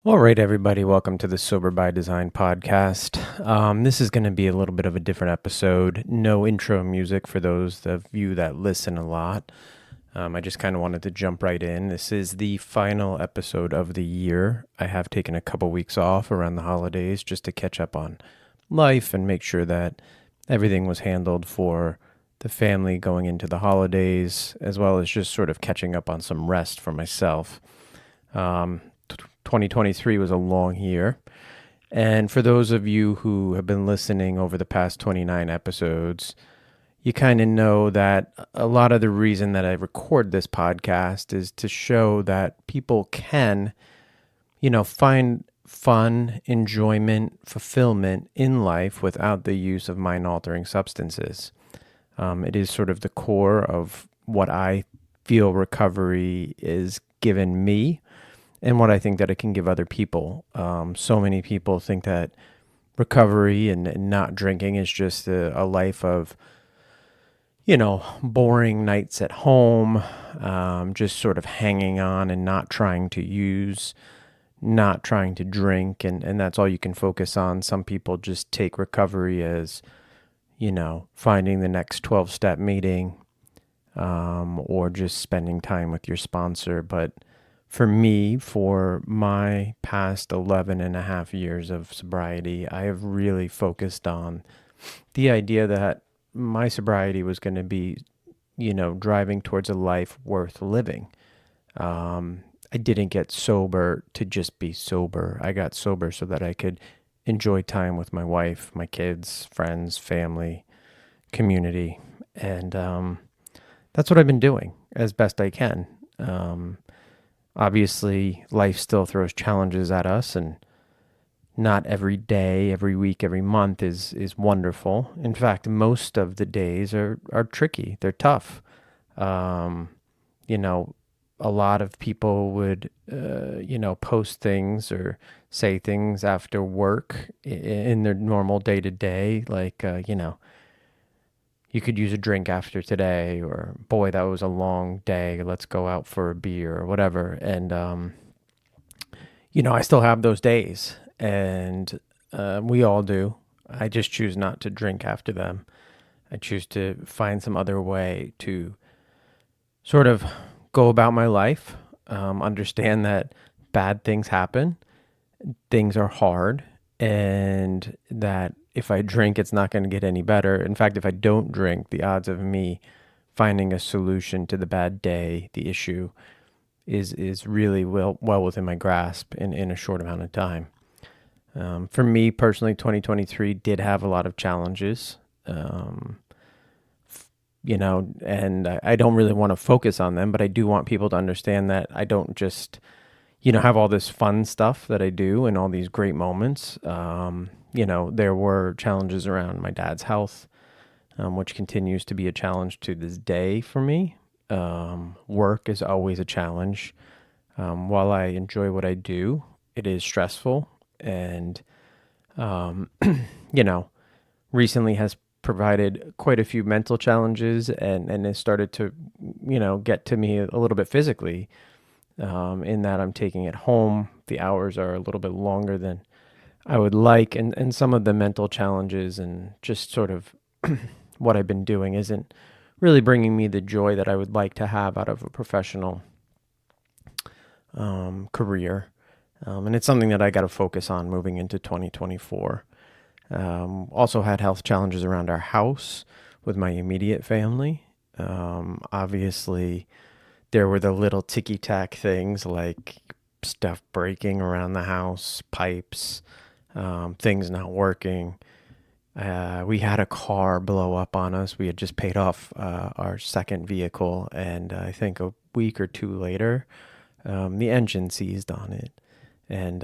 All right, everybody, welcome to the Sober by Design podcast. This is going to be a little bit of a different episode. No intro music for those of you that listen a lot. I just kind of wanted to jump right in. This is the final episode of the year. I have taken a couple weeks off around the holidays just to catch up on life and make sure that everything was handled for the family going into the holidays, as well as just sort of catching up on some rest for myself. 2023 was a long year. And for those of you who have been listening over the past 29 episodes, you kind of know that a lot of the reason that I record this podcast is to show that people can, find fun, enjoyment, fulfillment in life without the use of mind altering substances. It is sort of the core of what I feel recovery is given me and what I think that it can give other people. So many people think that recovery and not drinking is just a life of, boring nights at home, just sort of hanging on and not trying to use, not trying to drink, and that's all you can focus on. Some people just take recovery as, finding the next 12-step meeting, or just spending time with your sponsor. But for me, for my past 11 and a half years of sobriety, I have really focused on the idea that my sobriety was going to be, driving towards a life worth living. I didn't get sober to just be sober. I got sober so that I could enjoy time with my wife, my kids, friends, family, community. And that's what I've been doing as best I can. Obviously, life still throws challenges at us, and not every day, every week, every month is wonderful. In fact, most of the days are tricky. They're tough. Um, you know, a lot of people would, post things or say things after work in their normal day to day, like, you could use a drink after today, or boy, that was a long day. Let's go out for a beer or whatever. And, I still have those days, and we all do. I just choose not to drink after them. I choose to find some other way to sort of go about my life, understand that bad things happen, things are hard, and that if I drink, it's not going to get any better. In fact, if I don't drink, the odds of me finding a solution to the bad day, the issue, is really well within my grasp in a short amount of time. For me personally, 2023 did have a lot of challenges, and I don't really want to focus on them, but I do want people to understand that I don't just, have all this fun stuff that I do and all these great moments. There were challenges around my dad's health, which continues to be a challenge to this day for me. Work is always a challenge. While I enjoy what I do, it is stressful, and, um, recently has provided quite a few mental challenges, and it started to, get to me a little bit physically, in that I'm taking it home. The hours are a little bit longer than I would like, and some of the mental challenges and just sort of what I've been doing isn't really bringing me the joy that I would like to have out of a professional career. And it's something that I got to focus on moving into 2024. Also had health challenges around our house with my immediate family. Obviously, there were the little ticky-tack things like stuff breaking around the house, pipes, things not working. We had a car blow up on us. We had just paid off our second vehicle, and I think a week or two later, the engine seized on it. And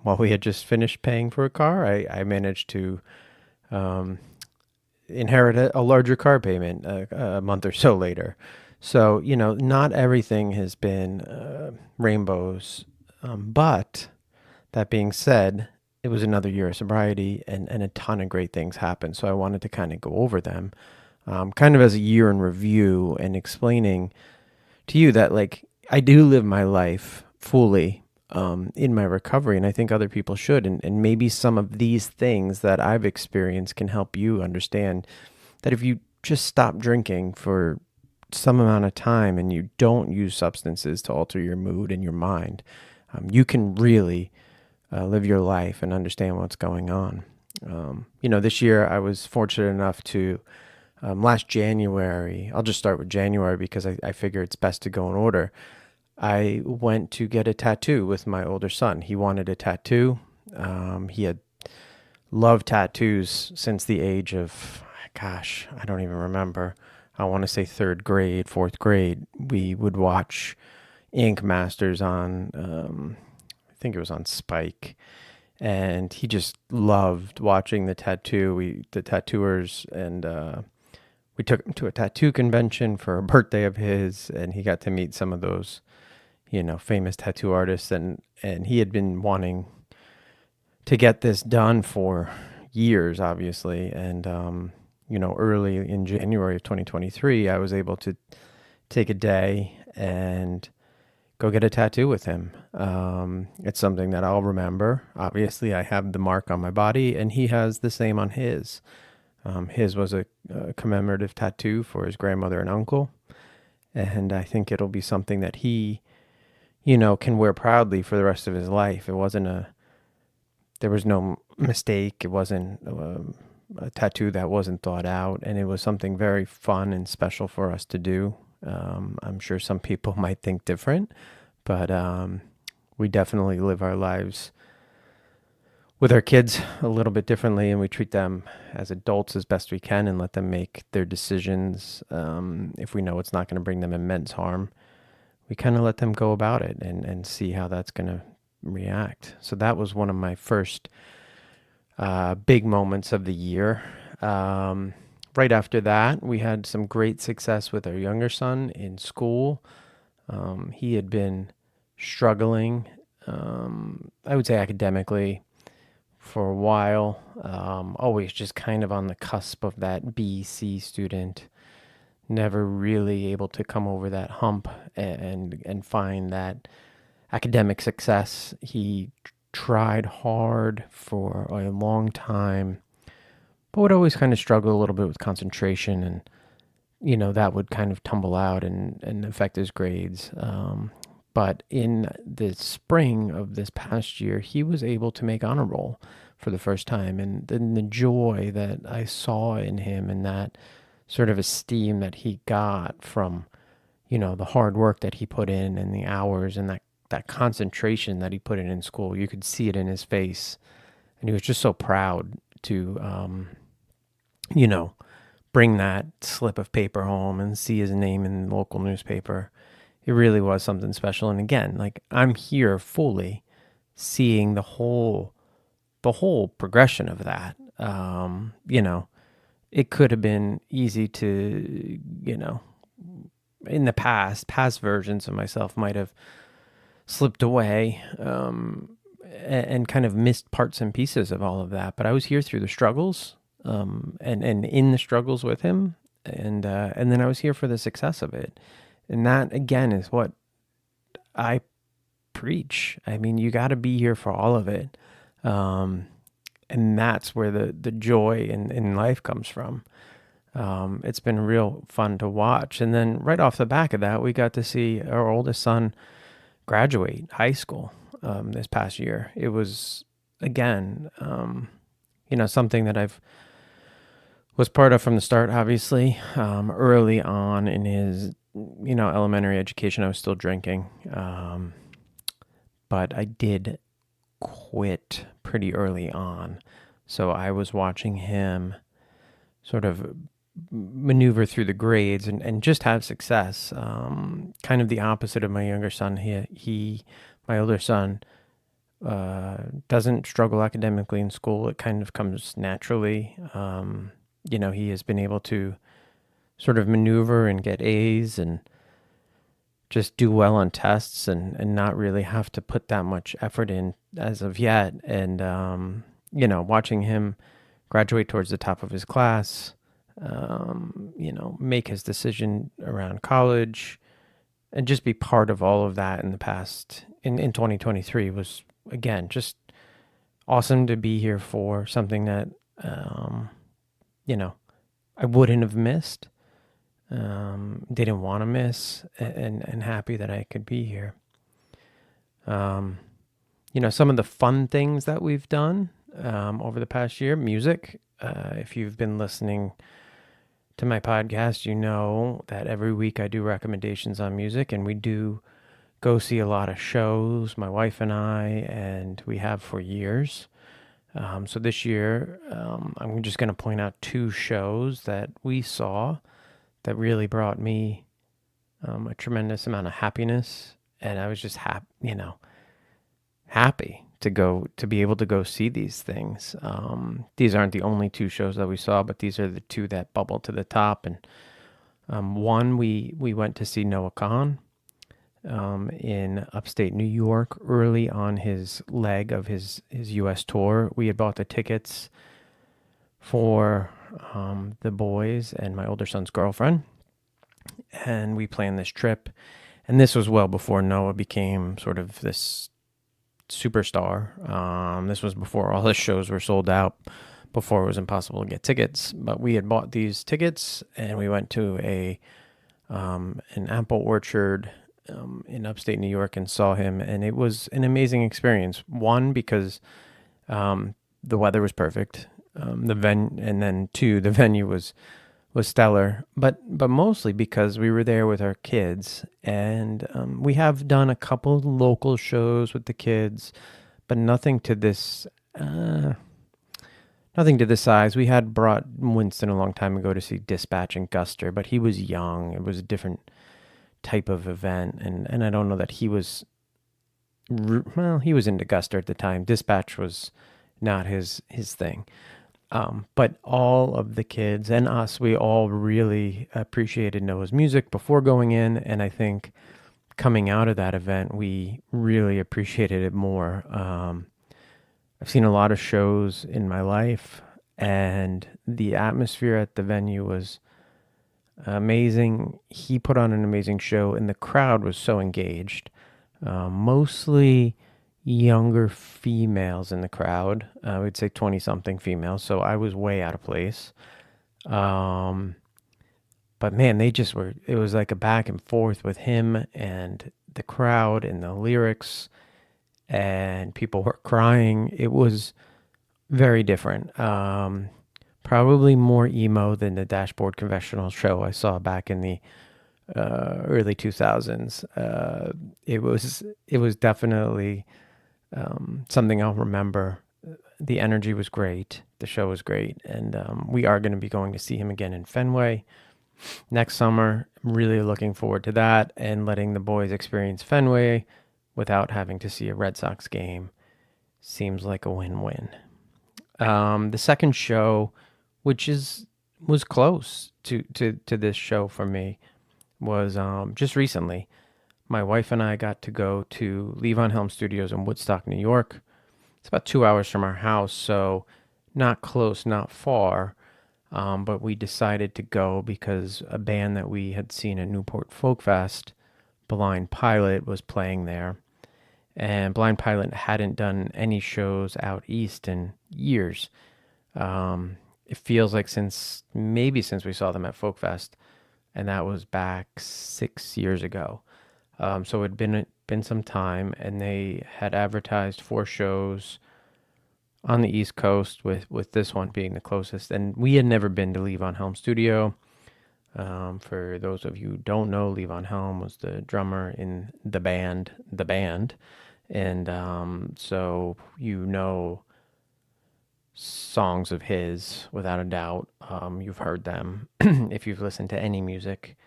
while we had just finished paying for a car, I managed to inherit a larger car payment a month or so later. So, not everything has been rainbows. But that being said, it was another year of sobriety, and a ton of great things happened. So I wanted to kind of go over them, kind of as a year in review, and explaining to you that, like, I do live my life fully. in my recovery, and I think other people should. And maybe some of these things that I've experienced can help you understand that if you just stop drinking for some amount of time and you don't use substances to alter your mood and your mind, you can really live your life and understand what's going on. This year I was fortunate enough to, last January, I'll just start with January because I figure it's best to go in order. I went to get a tattoo with my older son. He wanted a tattoo. He had loved tattoos since the age of, gosh, I don't even remember. I want to say third grade, fourth grade. We would watch Ink Masters on, I think it was on Spike. And he just loved watching the tattooers, and we took him to a tattoo convention for a birthday of his, and he got to meet some of those, famous tattoo artists, and he had been wanting to get this done for years, obviously. And, early in January of 2023, I was able to take a day and go get a tattoo with him. It's something that I'll remember. Obviously, I have the mark on my body, and he has the same on his. His was a commemorative tattoo for his grandmother and uncle. And I think it'll be something that he, can wear proudly for the rest of his life. There was no mistake. It wasn't a tattoo that wasn't thought out. And it was something very fun and special for us to do. I'm sure some people might think different, but we definitely live our lives with our kids a little bit differently, and we treat them as adults as best we can and let them make their decisions. If we know it's not going to bring them immense harm, we kind of let them go about it and see how that's going to react. So that was one of my first big moments of the year. Right after that, we had some great success with our younger son in school. He had been struggling, I would say academically, for a while, always just kind of on the cusp of that B/C student, never really able to come over that hump and find that academic success. He tried hard for a long time, but would always kind of struggle a little bit with concentration, and that would kind of tumble out and affect his grades. But in the spring of this past year, he was able to make honor roll for the first time. And then the joy that I saw in him and that sort of esteem that he got from, the hard work that he put in and the hours and that concentration that he put in school, you could see it in his face. And he was just so proud to, bring that slip of paper home and see his name in the local newspaper. It really was something special. And again, like, I'm here fully seeing the whole progression of that. It could have been easy to, in the past versions of myself might have slipped away, and kind of missed parts and pieces of all of that. But I was here through the struggles, and in the struggles with him. And then I was here for the success of it. And that, again, is what I preach. I mean, you got to be here for all of it. And that's where the joy in life comes from. It's been real fun to watch. And then right off the back of that, we got to see our oldest son graduate high school this past year. It was, again, something that I've was part of from the start, obviously. Early on in his elementary education, I was still drinking. But I did quit pretty early on. So I was watching him sort of maneuver through the grades and just have success. Kind of the opposite of my younger son. My older son, doesn't struggle academically in school. It kind of comes naturally. He has been able to sort of maneuver and get A's and just do well on tests and not really have to put that much effort in as of yet. And, watching him graduate towards the top of his class, make his decision around college and just be part of all of that in the past in 2023 was, again, just awesome to be here for something that, um, you know, I wouldn't have missed, didn't want to miss, and happy that I could be here. Um, some of the fun things that we've done over the past year, music. If you've been listening to my podcast, you know that every week I do recommendations on music, and we do go see a lot of shows, my wife and I, and we have for years. So this year, I'm just going to point out two shows that we saw that really brought me a tremendous amount of happiness, and I was just happy to be able to go see these things. These aren't the only two shows that we saw, but these are the two that bubble to the top. And one, we went to see Noah Kahan in upstate New York early on his leg of his U.S. tour. We had bought the tickets for the boys and my older son's girlfriend, and we planned this trip. And this was well before Noah became sort of this superstar. This was before all his shows were sold out, before it was impossible to get tickets. But we had bought these tickets, and we went to an apple orchard in upstate New York and saw him, and it was an amazing experience. One, because the weather was perfect, and then two, the venue was stellar, but mostly because we were there with our kids, and we have done a couple local shows with the kids, but nothing to this size. We had brought Winston a long time ago to see Dispatch and Guster, but he was young. It was a different type of event, and I don't know that he was into Guster at the time. Dispatch was not his thing. But all of the kids and us, we all really appreciated Noah's music before going in, and I think coming out of that event, we really appreciated it more. I've seen a lot of shows in my life, and the atmosphere at the venue was amazing. He put on an amazing show, and the crowd was so engaged. Mostly younger females in the crowd. I would say 20-something females, so I was way out of place. But man, they just were, it was like a back and forth with him and the crowd and the lyrics, and people were crying. It was very different. Probably more emo than the Dashboard Confessional show I saw back in the early 2000s. It was definitely something I'll remember. The energy was great. The show was great. And we are going to be going to see him again in Fenway next summer. I'm really looking forward to that, and letting the boys experience Fenway without having to see a Red Sox game seems like a win-win. The second show, which was close to this show for me, was just recently. My wife and I got to go to Levon Helm Studios in Woodstock, New York. It's about 2 hours from our house, so not close, not far. But we decided to go because a band that we had seen at Newport Folk Fest, Blind Pilot, was playing there. And Blind Pilot hadn't done any shows out east in years. It feels like since we saw them at Folk Fest, and that was back 6 years ago. So it had been some time, and they had advertised 4 shows on the East Coast, with this one being the closest. And we had never been to Levon Helm Studio. For those of you who don't know, Levon Helm was the drummer in the band, and so songs of his without a doubt. You've heard them. If you've listened to any music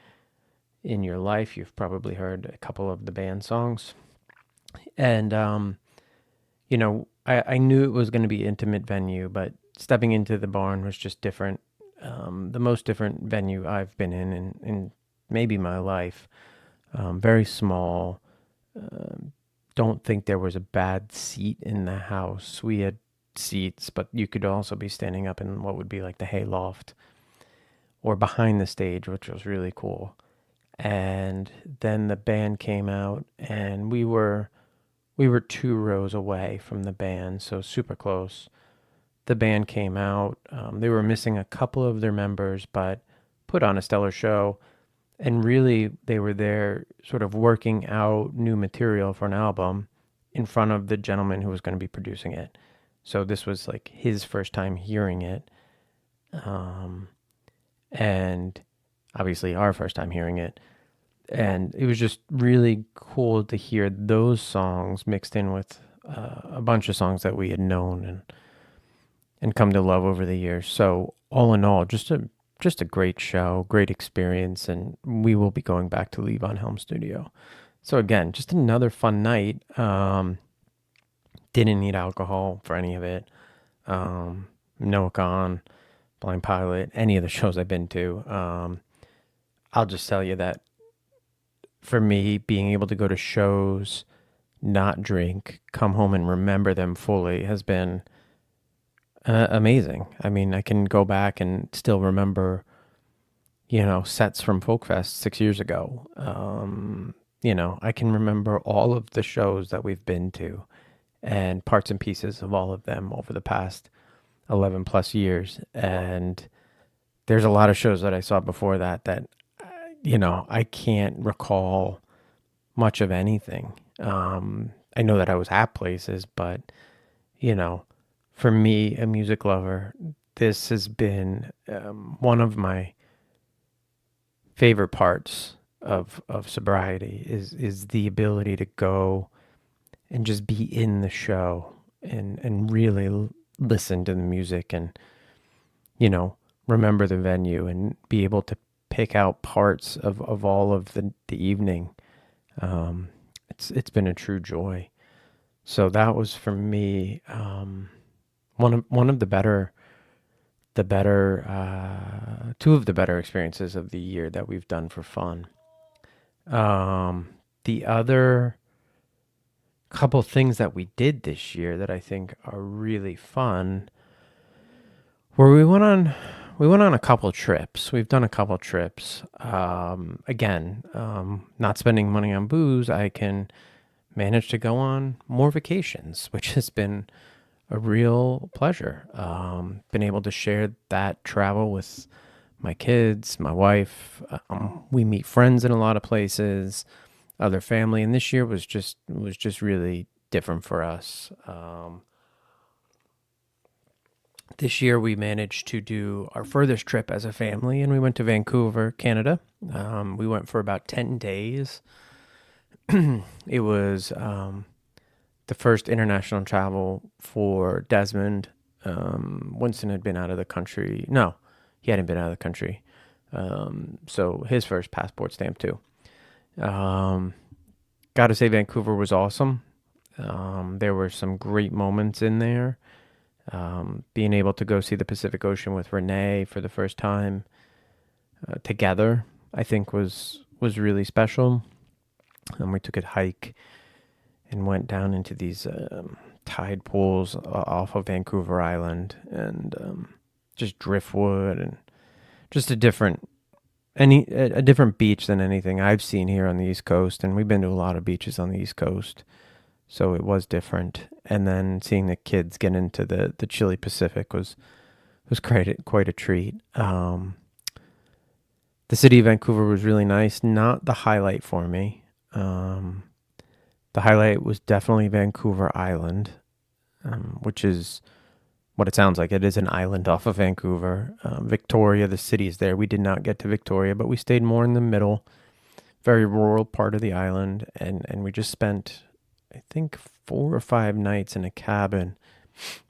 in your life, you've probably heard a couple of the band songs. And I knew it was going to be an intimate venue, but stepping into the barn was just different. The most different venue I've been in maybe my life. Very small. Don't think there was a bad seat in the house. We had seats, but you could also be standing up in what would be like the hayloft or behind the stage, which was really cool. And then the band came out, and we were we were 2 rows away from the band, so super close. The band came out. They were missing a couple of their members, but put on a stellar show. And really, they were there sort of working out new material for an album in front of the gentleman who was going to be producing it. So this was like his first time hearing it. And obviously our first time hearing it. And it was just really cool to hear those songs mixed in with a bunch of songs that we had known and come to love over the years. So all in all, just a great show, great experience, and we will be going back to Lee Von Helm Studio. So again, just another fun night. Didn't need alcohol for any of it. Noah Kahan, Blind Pilot, any of the shows I've been to. I'll just tell you that for me, being able to go to shows, not drink, come home and remember them fully has been amazing. I mean, I can go back and still remember, sets from Folk Fest 6 years ago. I can remember all of the shows that we've been to and parts and pieces of all of them over the past 11 plus years. And there's a lot of shows that I saw before that I can't recall much of anything. I know that I was at places, but, for me, a music lover, this has been one of my favorite parts of sobriety is the ability to go and just be in the show and really listen to the music and, remember the venue and be able to pick out parts of all of the evening. It's been a true joy. So that was for me one of the better two of the better experiences of the year that we've done for fun. The other couple things that we did this year that I think are really fun were we went on a couple trips. We've done a couple trips. Again, not spending money on booze, I can manage to go on more vacations, which has been a real pleasure. Been able to share that travel with my kids, my wife. We meet friends in a lot of places, other family, and this year was just really different for us. This year we managed to do our furthest trip as a family, and we went to Vancouver, Canada. We went for about 10 days. It was the first international travel for Desmond. Winston had been out of the country. No, he hadn't been out of the country. So his first passport stamp too. Got to say Vancouver was awesome. There were some great moments in there. Being able to go see the Pacific Ocean with Renee for the first time together, I think was really special. And we took a hike and went down into these tide pools off of Vancouver Island and just driftwood and just a different beach than anything I've seen here on the East Coast. And we've been to a lot of beaches on the East Coast, so it was different. And then seeing the kids get into the chilly Pacific was quite a treat. The city of Vancouver was really nice. Not the highlight for me. The highlight was definitely Vancouver Island, which is what it sounds like. It is an island off of Vancouver. Victoria, the city, is there. We did not get to Victoria, but we stayed more in the middle, very rural part of the island, and we just spent, I think, 4 or 5 nights in a cabin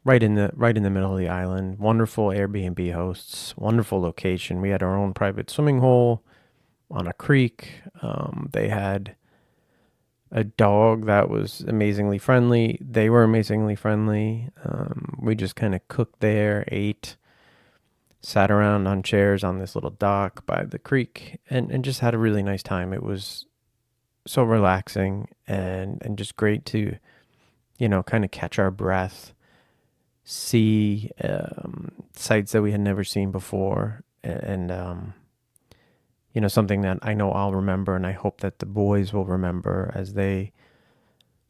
right in the middle of the island. Wonderful Airbnb hosts, wonderful location. We had our own private swimming hole on a creek. They had a dog that was amazingly friendly. They were amazingly friendly. We just kind of cooked there, ate, sat around on chairs on this little dock by the creek, and just had a really nice time. It was so relaxing and just great to, kind of catch our breath, see sights that we had never seen before, and something that I know I'll remember, and I hope that the boys will remember as they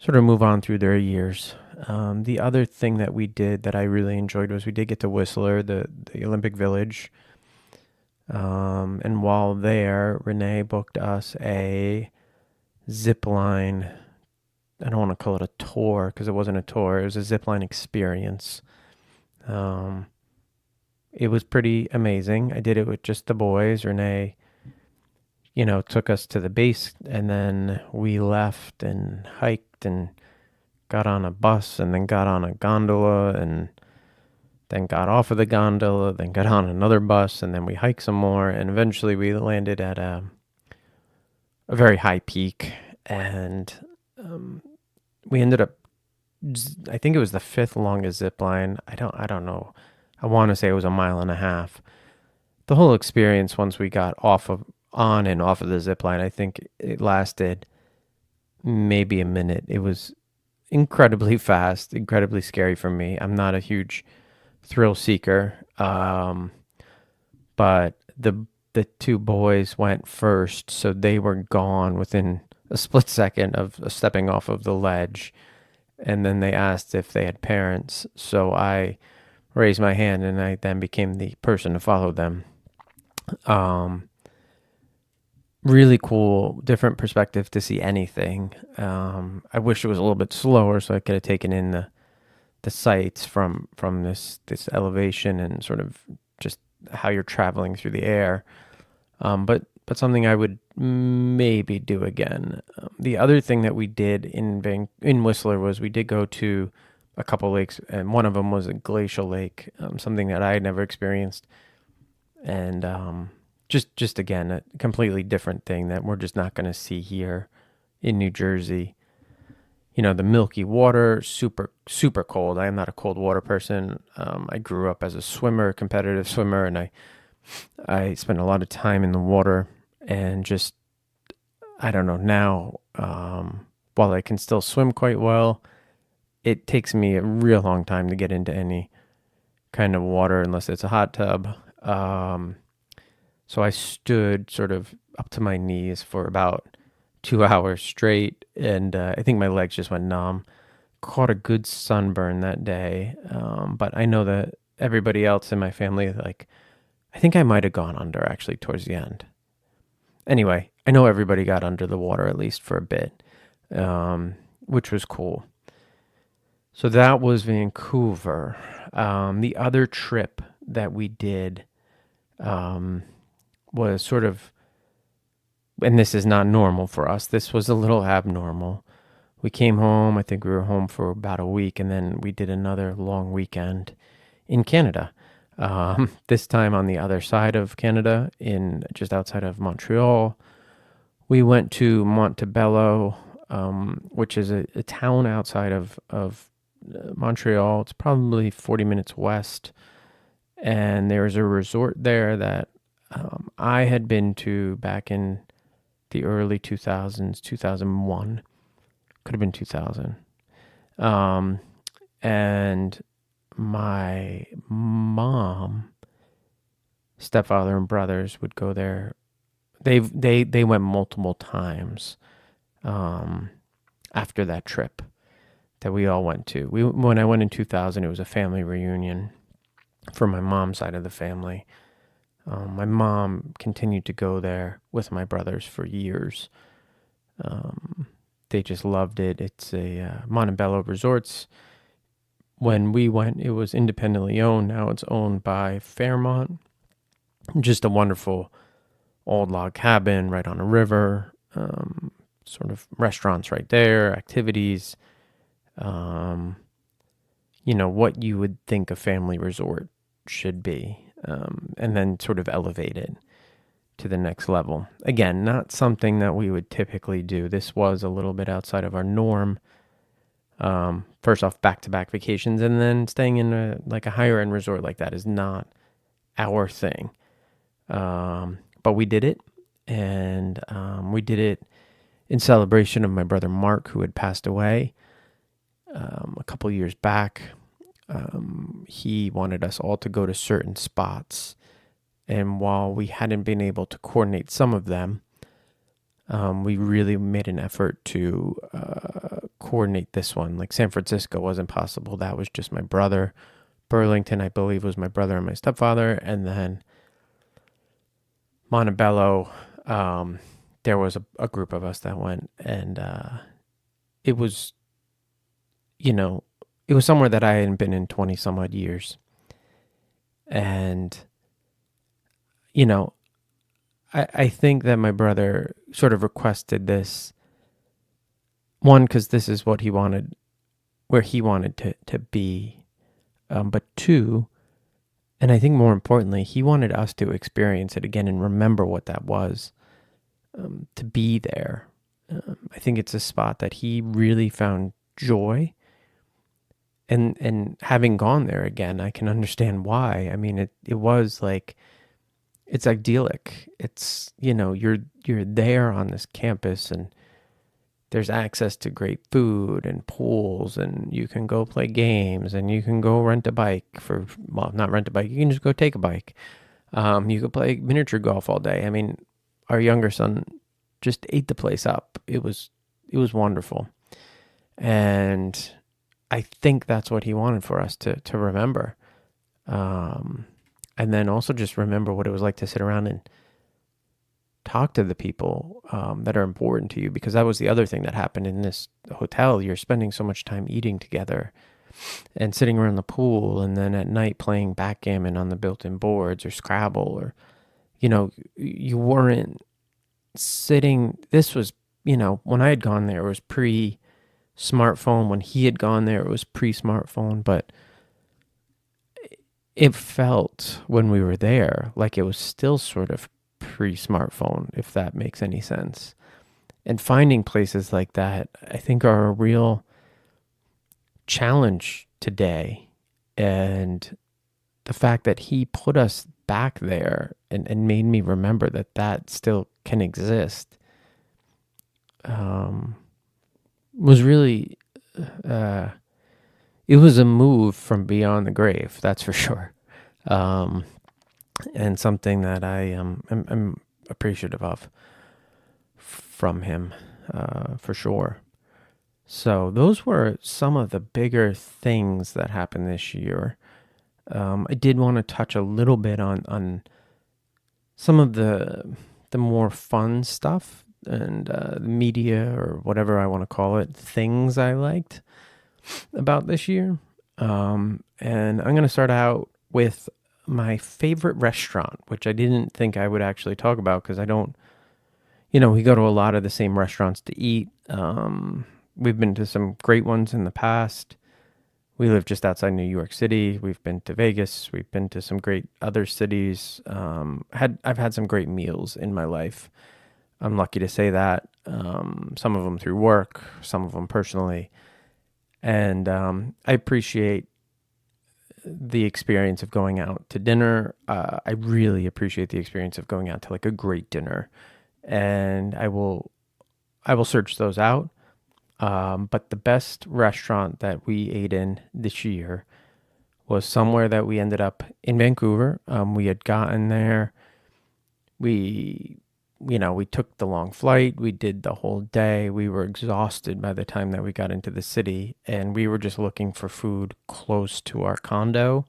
sort of move on through their years. The other thing that we did that I really enjoyed was we did get to Whistler, the Olympic Village. And while there, Renee booked us a zip line. I don't want to call it a tour because it wasn't a tour. It was a zip line experience. Um, it was pretty amazing. I did it with just the boys. Renee, took us to the base, and then we left and hiked and got on a bus and then got on a gondola and then got off of the gondola, then got on another bus, and then we hiked some more, and eventually we landed at a very high peak, and we ended up, I think it was the fifth longest zip line. I don't know. I want to say it was 1.5 miles. The whole experience, once we got on and off of the zip line, I think it lasted maybe a minute. It was incredibly fast, incredibly scary for me. I'm not a huge thrill seeker, but the two boys went first, so they were gone within a split second of stepping off of the ledge. And then they asked if they had parents, so I raised my hand, and I then became the person to follow them. Really cool, different perspective to see anything. I wish it was a little bit slower so I could have taken in the sights from this elevation and sort of just how you're traveling through the air. But something I would maybe do again. The other thing that we did in Whistler was we did go to a couple lakes, and one of them was a glacial lake, something that I had never experienced, and just again a completely different thing that we're just not going to see here in New Jersey. The milky water, super super cold. I am not a cold water person. I grew up as a swimmer, competitive swimmer, and I spent a lot of time in the water, and just I don't know now. While I can still swim quite well, it takes me a real long time to get into any kind of water unless it's a hot tub. So I stood sort of up to my knees for about 2 hours straight, and I think my legs just went numb. Caught a good sunburn that day, but I know that everybody else in my family, like, I think I might have gone under actually towards the end. Anyway, I know everybody got under the water at least for a bit, which was cool. So that was Vancouver. The other trip that we did was sort of, and this is not normal for us, this was a little abnormal. We came home, I think we were home for about a week, and then we did another long weekend in Canada. This time on the other side of Canada, in just outside of Montreal. We went to Montebello, which is a town outside of Montreal. It's probably 40 minutes west, and there's a resort there that I had been to back in the early 2000s, 2001, could have been 2000. And my mom, stepfather, and brothers would go there. They went multiple times after that trip that we all went to. When I went in 2000, it was a family reunion for my mom's side of the family. My mom continued to go there with my brothers for years. They just loved it. It's a Montebello Resorts. When we went, it was independently owned. Now it's owned by Fairmont. Just a wonderful old log cabin right on a river. Sort of restaurants right there, activities. What you would think a family resort should be. And then sort of elevate it to the next level. Again, not something that we would typically do. This was a little bit outside of our norm. First off, back-to-back vacations, and then staying in a higher-end resort like that is not our thing. But we did it, and we did it in celebration of my brother Mark, who had passed away a couple years back. He wanted us all to go to certain spots, and while we hadn't been able to coordinate some of them, We really made an effort to coordinate this one. Like San Francisco wasn't possible. That was just my brother. Burlington, I believe, was my brother and my stepfather. And then Montebello, there was a group of us that went. And it was, it was somewhere that I hadn't been in 20 some odd years. And, I think that my brother sort of requested this, one, because this is what he wanted, where he wanted to be. But two, and I think more importantly, he wanted us to experience it again and remember what that was, to be there. I think it's a spot that he really found joy. And having gone there again, I can understand why. I mean, it was like, it's idyllic. It's, you're there on this campus and there's access to great food and pools, and you can go play games, and you can go rent a bike not rent a bike. You can just go take a bike. You could play miniature golf all day. I mean, our younger son just ate the place up. It was wonderful. And I think that's what he wanted for us to remember. And then also just remember what it was like to sit around and talk to the people that are important to you, because that was the other thing that happened in this hotel. You're spending so much time eating together and sitting around the pool, and then at night playing backgammon on the built-in boards or Scrabble, or, you weren't sitting. This was, when I had gone there, it was pre-smartphone. When he had gone there, it was pre-smartphone, but it felt when we were there like it was still sort of pre-smartphone, if that makes any sense. And finding places like that, I think, are a real challenge today. And the fact that he put us back there and made me remember that still can exist, was really, it was a move from beyond the grave, that's for sure. And something that I am appreciative of from him, for sure. So those were some of the bigger things that happened this year. I did want to touch a little bit on some of the more fun stuff and the media, or whatever I want to call it, things I liked about this year. And I'm going to start out with my favorite restaurant, which I didn't think I would actually talk about, because I don't, we go to a lot of the same restaurants to eat. We've been to some great ones in the past. We live just outside New York City. We've been to Vegas. We've been to some great other cities. I've had some great meals in my life. I'm lucky to say that. Some of them through work, some of them personally. And I appreciate the experience of going out to dinner. I really appreciate the experience of going out to like a great dinner, and I will search those out. But the best restaurant that we ate in this year was somewhere that we ended up in Vancouver. We had gotten there. We took the long flight. We did the whole day. We were exhausted by the time that we got into the city, and we were just looking for food close to our condo.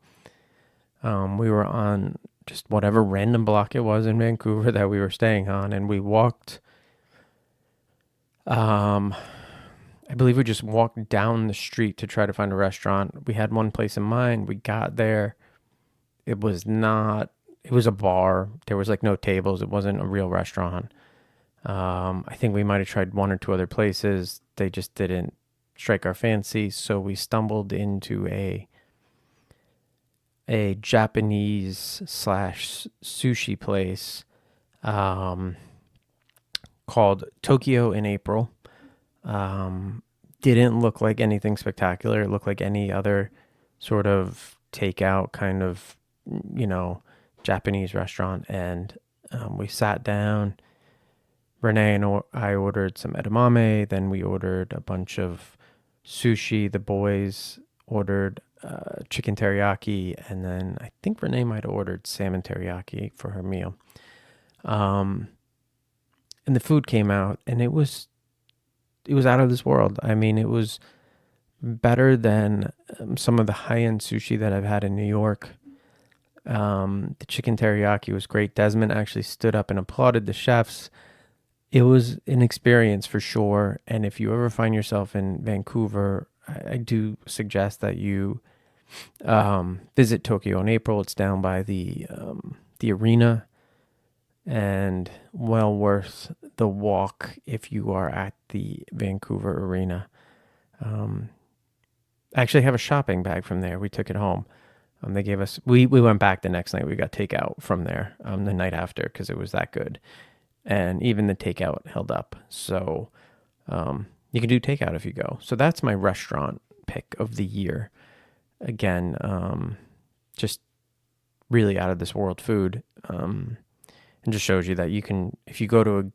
We were on just whatever random block it was in Vancouver that we were staying on, and we walked, I believe we just walked down the street to try to find a restaurant. We had one place in mind. We got there. It was a bar. There was like no tables. It wasn't a real restaurant. I think we might have tried one or two other places. They just didn't strike our fancy. So we stumbled into a Japanese / sushi place, called Tokyo in April. Didn't look like anything spectacular. It looked like any other sort of takeout kind of, Japanese restaurant. And we sat down. Renee and I ordered some edamame. Then we ordered a bunch of sushi. The boys ordered chicken teriyaki. And then I think Renee might have ordered salmon teriyaki for her meal. and the food came out, and it was out of this world. I mean, it was better than some of the high-end sushi that I've had in New York. The chicken teriyaki was great. Desmond actually stood up and applauded the chefs. It was an experience for sure. And if you ever find yourself in Vancouver, I do suggest that you visit Tokyo in April. It's down by the arena, and well worth the walk if you are at the Vancouver arena. I actually have a shopping bag from there. We took it home. They gave us, we went back the next night. We got takeout from there the night after because it was that good. And even the takeout held up. So you can do takeout if you go. So that's my restaurant pick of the year. Again, just really out of this world food. And just shows you that you can, if you go to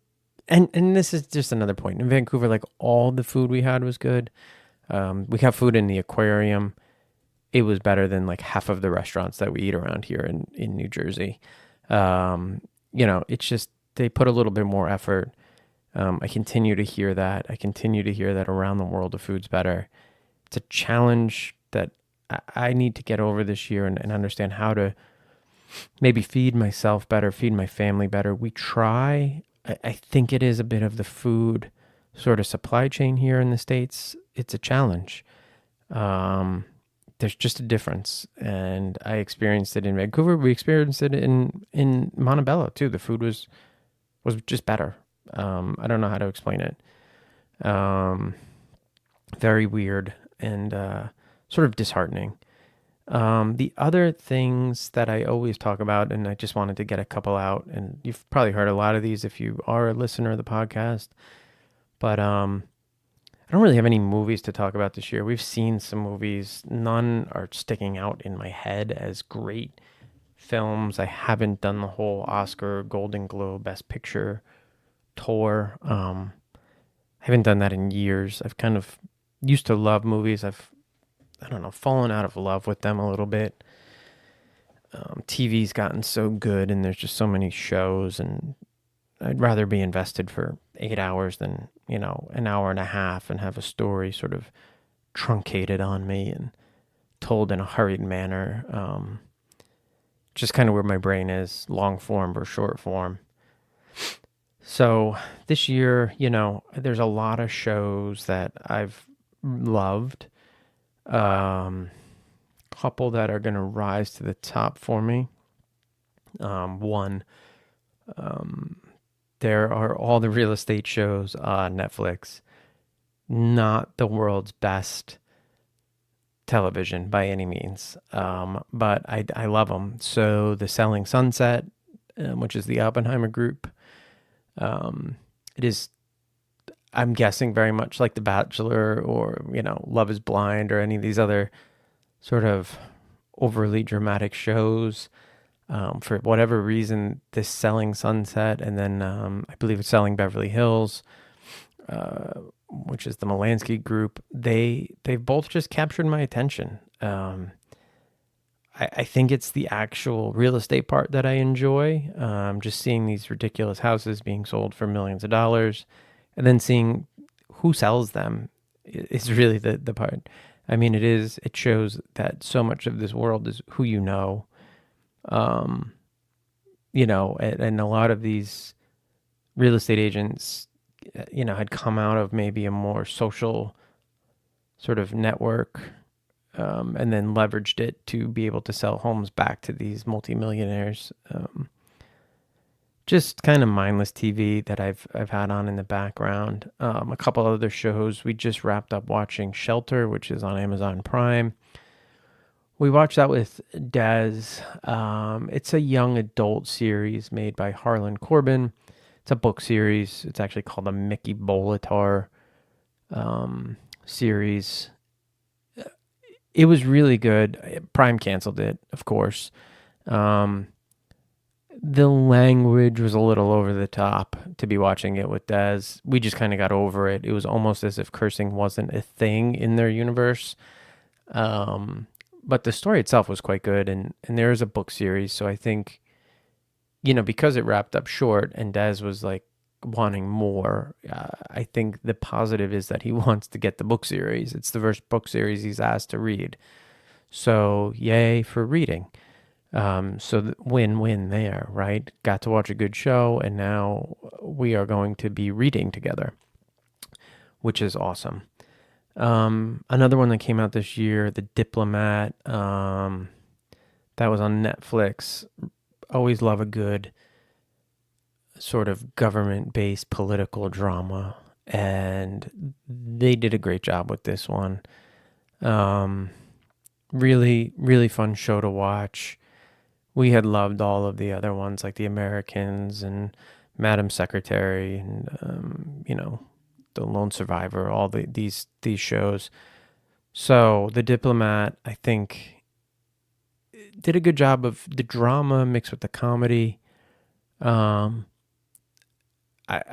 and this is just another point. In Vancouver, like all the food we had was good. We have food in the aquarium. It was better than like half of the restaurants that we eat around here in New Jersey. It's just, they put a little bit more effort. I continue to hear that. I continue to hear that around the world the food's better. It's a challenge that I need to get over this year and understand how to maybe feed myself better, feed my family better. We try. I think it is a bit of the food sort of supply chain here in the States. It's a challenge. There's just a difference. And I experienced it in Vancouver. We experienced it in Montebello too. The food was just better. I don't know how to explain it. Very weird and sort of disheartening. The other things that I always talk about, and I just wanted to get a couple out, and you've probably heard a lot of these if you are a listener of the podcast, but I don't really have any movies to talk about this year. We've seen some movies. None are sticking out in my head as great films. I haven't done the whole Oscar, Golden Globe, Best Picture tour. I haven't done that in years. I've kind of used to love movies. I don't know, fallen out of love with them a little bit. TV's gotten so good, and there's just so many shows, and I'd rather be invested for 8 hours than, an hour and a half and have a story sort of truncated on me and told in a hurried manner. Just kind of where my brain is, long form or short form. So this year, there's a lot of shows that I've loved. Couple that are going to rise to the top for me. One, there are all the real estate shows on Netflix. Not the world's best television by any means, but I love them. So the Selling Sunset, which is the Oppenheimer Group, it is, I'm guessing, very much like The Bachelor or, Love is Blind or any of these other sort of overly dramatic shows. For whatever reason, this Selling Sunset, and then I believe it's Selling Beverly Hills, which is the Melansky Group, they've both just captured my attention. I think it's the actual real estate part that I enjoy. Just seeing these ridiculous houses being sold for millions of dollars, and then seeing who sells them is really the part. I mean, it shows that so much of this world is who you know. And a lot of these real estate agents, had come out of maybe a more social sort of network, and then leveraged it to be able to sell homes back to these multimillionaires. Just kind of mindless TV that I've had on in the background. A couple other shows. We just wrapped up watching Shelter, which is on Amazon Prime. We watched that with Des. It's a young adult series made by Harlan Coben. It's a book series. It's actually called the Mickey Bolitar series. It was really good. Prime canceled it, of course. The language was a little over the top to be watching it with Des. We just kind of got over it. It was almost as if cursing wasn't a thing in their universe. But the story itself was quite good, and there is a book series, so I think, because it wrapped up short, and Des was like wanting more. I think the positive is that he wants to get the book series. It's the first book series he's asked to read. So yay for reading. So win-win there, right? Got to watch a good show, and now we are going to be reading together, which is awesome. Another one that came out this year, The Diplomat, that was on Netflix. Always love a good sort of government-based political drama, and they did a great job with this one. Really, really fun show to watch. We had loved all of the other ones, like The Americans and Madam Secretary, and The Lone Survivor. All these shows. So The Diplomat, I think, did a good job of the drama mixed with the comedy. I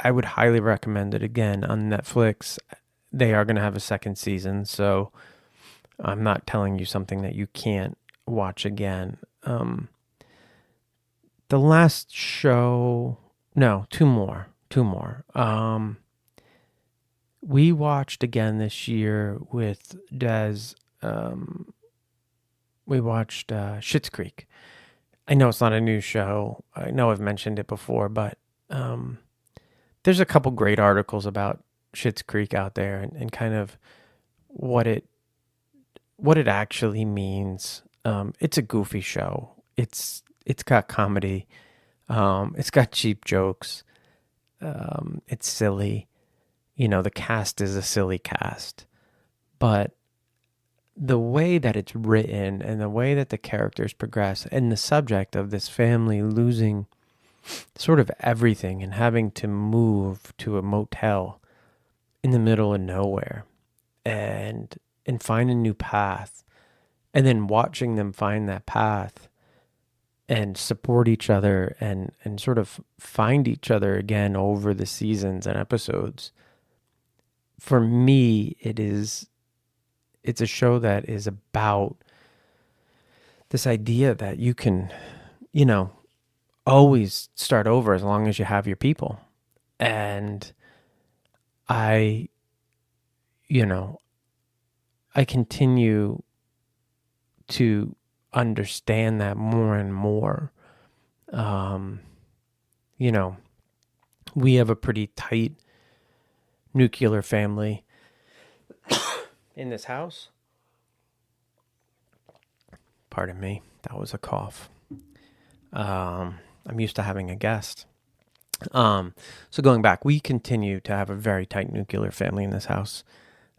would highly recommend it again on Netflix. They are going to have a second season, so I'm not telling you something that you can't watch again. The last show, no, two more. We watched again this year with Des. We watched Schitt's Creek. I know it's not a new show. I know I've mentioned it before, but there's a couple great articles about Schitt's Creek out there, and kind of what it actually means. It's a goofy show. It's got comedy. It's got cheap jokes. It's silly. The cast is a silly cast, but the way that it's written and the way that the characters progress, and the subject of this family losing sort of everything and having to move to a motel in the middle of nowhere and find a new path, and then watching them find that path and support each other and sort of find each other again over the seasons and episodes. For me, it's a show that is about this idea that you can, always start over as long as you have your people. And I continue to understand that more and more. We have a pretty tight nuclear family in this house. Pardon me, that was a cough. I'm used to having a guest. So going back, we continue to have a very tight nuclear family in this house.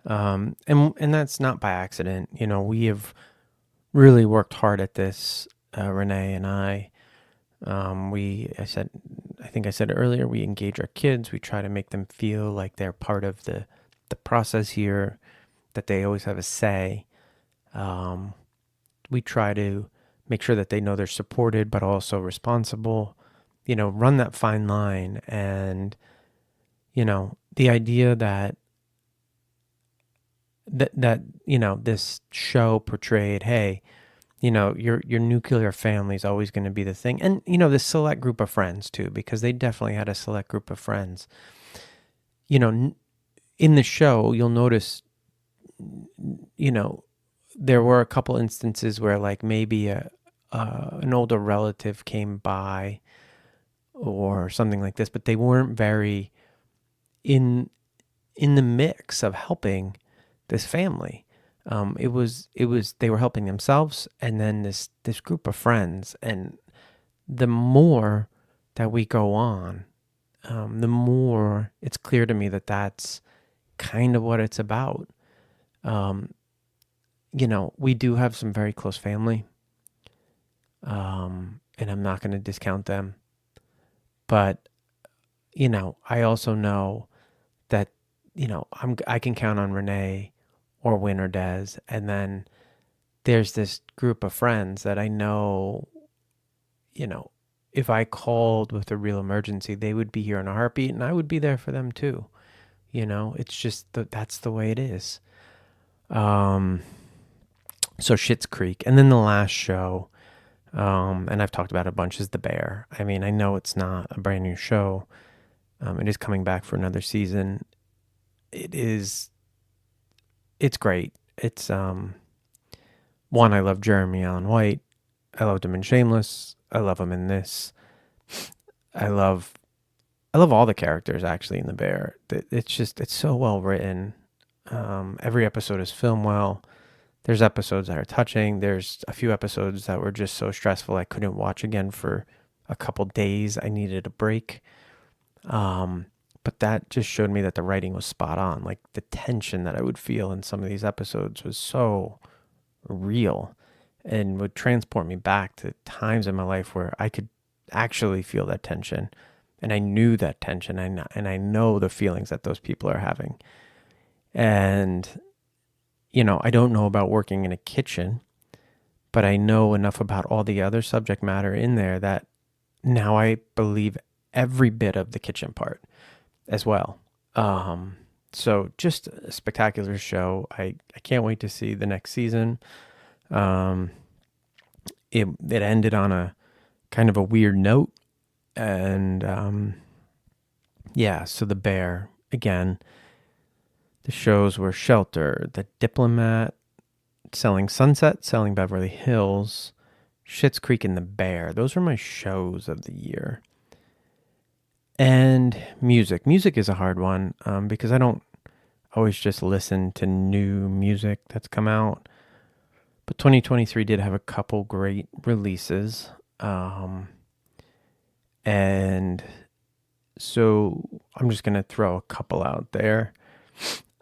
And that's not by accident. We have really worked hard at this, Renee and I. I think I said earlier, we engage our kids. We try to make them feel like they're part of the process here, that they always have a say. We try to make sure that they know they're supported, but also responsible, run that fine line. And, the idea that this show portrayed, hey, your nuclear family is always going to be the thing. And, this select group of friends too, because they definitely had a select group of friends. In the show, you'll notice, there were a couple instances where like maybe an older relative came by or something like this, but they weren't very in the mix of helping this family. It was they were helping themselves, and then this group of friends. And the more that we go on, the more it's clear to me that that's kind of what it's about. We do have some very close family, and I'm not going to discount them. But, I also know that, I can count on Renee or Win or Des. And then there's this group of friends that I know, if I called with a real emergency, they would be here in a heartbeat, and I would be there for them too. It's just that's the way it is. So Schitt's Creek. And then the last show, and I've talked about it a bunch, is The Bear. I mean, I know it's not a brand new show, It is coming back for another season. It is, it's great. It's, one, I love Jeremy Allen White. I loved him in Shameless. I love him in this. I love all the characters actually in The Bear. It's so well written. Every episode is filmed well. There's episodes that are touching. There's a few episodes that were just so stressful I couldn't watch again for a couple days. I needed a break. But that just showed me that the writing was spot on. Like the tension that I would feel in some of these episodes was so real and would transport me back to times in my life where I could actually feel that tension. And I knew that tension, and I know the feelings that those people are having. And, I don't know about working in a kitchen, but I know enough about all the other subject matter in there that now I believe every bit of the kitchen part as well. So just a spectacular show. I can't wait to see the next season. It ended on a kind of a weird note. And so The Bear, again, the shows were Shelter, The Diplomat, Selling Sunset, Selling Beverly Hills, Schitt's Creek, and The Bear. Those were my shows of the year. And music. Music is a hard one because I don't always just listen to new music that's come out. But 2023 did have a couple great releases. And so I'm just going to throw a couple out there.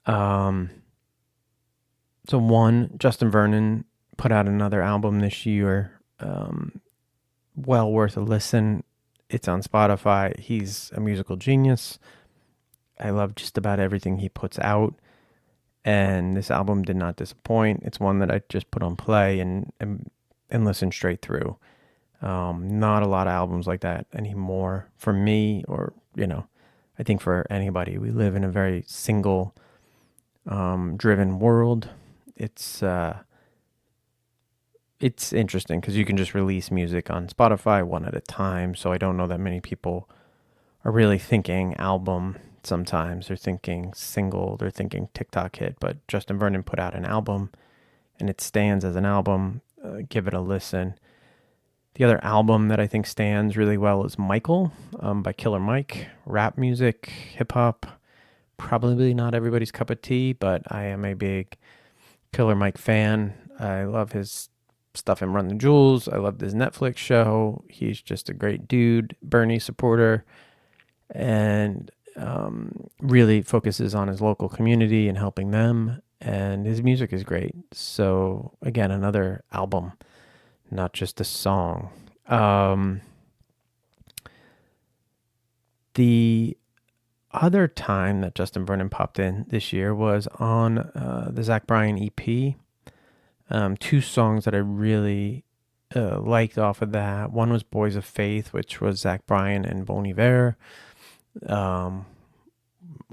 So one, Justin Vernon put out another album this year. Well worth a listen. It's on Spotify. He's a musical genius. I love just about everything he puts out. And this album did not disappoint. It's one that I just put on play and listen straight through. Not a lot of albums like that anymore for me, or, I think for anybody. We live in a very single driven world. It's interesting because you can just release music on Spotify one at a time. So I don't know that many people are really thinking album sometimes. They're thinking single, they're thinking TikTok hit. But Justin Vernon put out an album and it stands as an album. Give it a listen. The other album that I think stands really well is Michael by Killer Mike. Rap music, hip hop. Probably not everybody's cup of tea, but I am a big Killer Mike fan. I love his stuff in Run the Jewels. I love his Netflix show. He's just a great dude, Bernie supporter, and really focuses on his local community and helping them. And his music is great. So again, another album, not just a song. The other time that Justin Vernon popped in this year was on the Zach Bryan EP. Two songs that I really liked off of that. One was Boys of Faith, which was Zach Bryan and Bon Iver.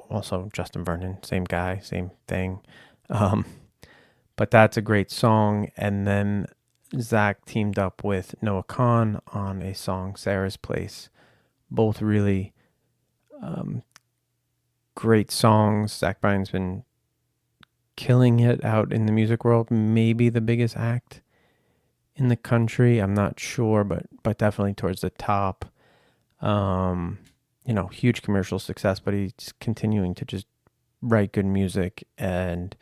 Also Justin Vernon, same guy, same thing. But that's a great song. And then Zach teamed up with Noah Kahan on a song, Sarah's Place. Both really great songs. Zach Bryan's been killing it out in the music world. Maybe the biggest act in the country. I'm not sure, but definitely towards the top. Huge commercial success, but he's continuing to just write good music. And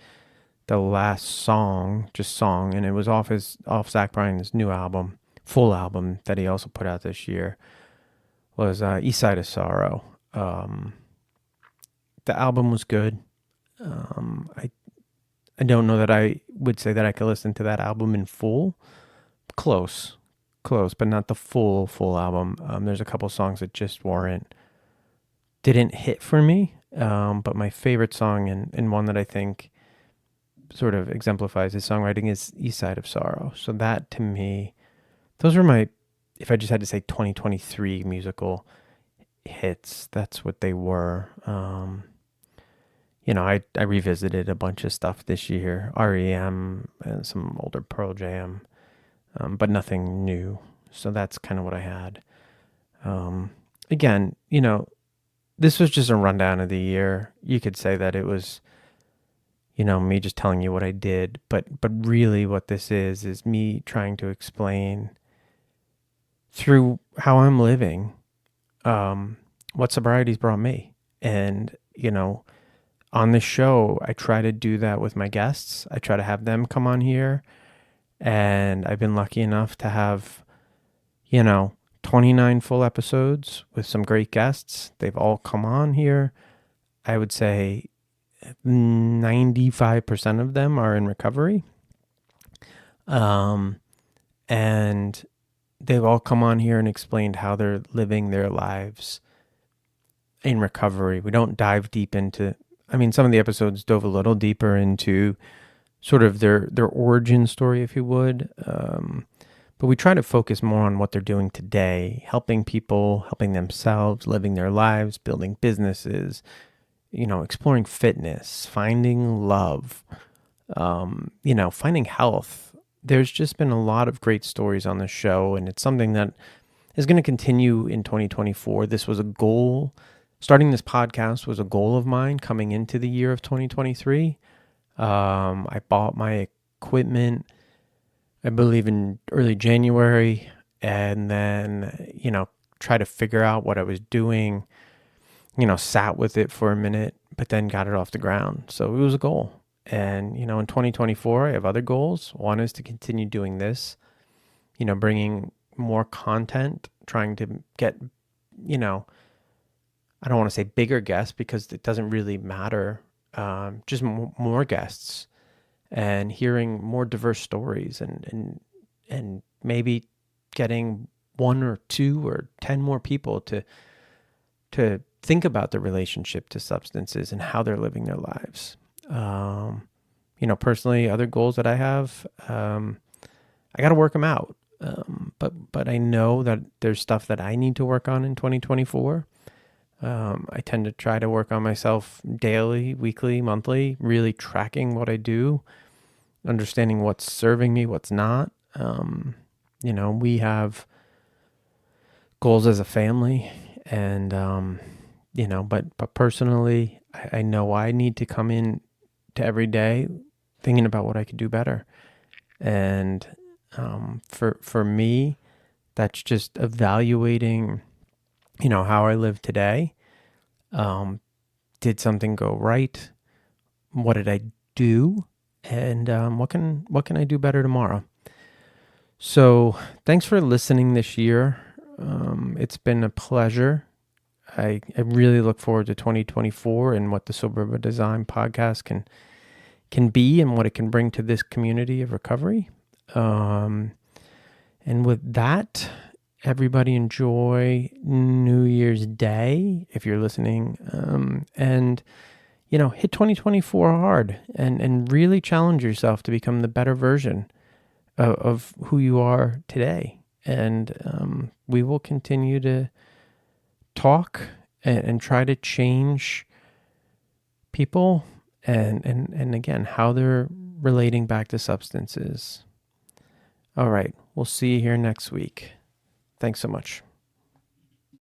the last song, and it was off Zach Bryan's new album, full album that he also put out this year, was East Side of Sorrow. The album was good. I don't know that I would say that I could listen to that album in full. Close, but not the full album. There's a couple songs that just didn't hit for me. But my favorite song and one that I think sort of exemplifies his songwriting is East Side of Sorrow. So that, to me, those were my, if I just had to say 2023 musical hits, that's what they were. I revisited a bunch of stuff this year, REM and some older Pearl Jam, but nothing new. So that's kind of what I had. Again, this was just a rundown of the year. You could say that it was, me just telling you what I did, but really what this is me trying to explain through how I'm living, what sobriety's brought me. And, on this show, I try to do that with my guests. I try to have them come on here, and I've been lucky enough to have, 29 full episodes with some great guests. They've all come on here. I would say 95% of them are in recovery. And they've all come on here and explained how they're living their lives in recovery. We don't dive deep into, some of the episodes dove a little deeper into sort of their origin story, if you would. But we try to focus more on what they're doing today, helping people, helping themselves, living their lives, building businesses, exploring fitness, finding love, finding health. There's just been a lot of great stories on this show, and it's something that is going to continue in 2024. This was a goal. Starting this podcast was a goal of mine coming into the year of 2023. I bought my equipment, I believe, in early January, and then, try to figure out what I was doing, sat with it for a minute, but then got it off the ground. So it was a goal. And, in 2024, I have other goals. One is to continue doing this, bringing more content, trying to get, I don't want to say bigger guests because it doesn't really matter. Just more guests and hearing more diverse stories and maybe getting 1 or 2 or 10 more people to think about their relationship to substances and how they're living their lives. Personally, other goals that I have, I got to work them out. But I know that there's stuff that I need to work on in 2024. I tend to try to work on myself daily, weekly, monthly, really tracking what I do, understanding what's serving me, what's not. We have goals as a family, and, but personally, I know I need to come in to every day thinking about what I could do better. And for me, that's just evaluating, how I live today. Did something go right? What did I do? And what can I do better tomorrow? So thanks for listening this year. It's been a pleasure. I really look forward to 2024 and what the Sober by Design podcast can be and what it can bring to this community of recovery. And with that, everybody enjoy New Year's Day if you're listening. And hit 2024 hard and really challenge yourself to become the better version of who you are today. And we will continue to talk and try to change people and again, how they're relating back to substances. All right. We'll see you here next week. Thanks so much.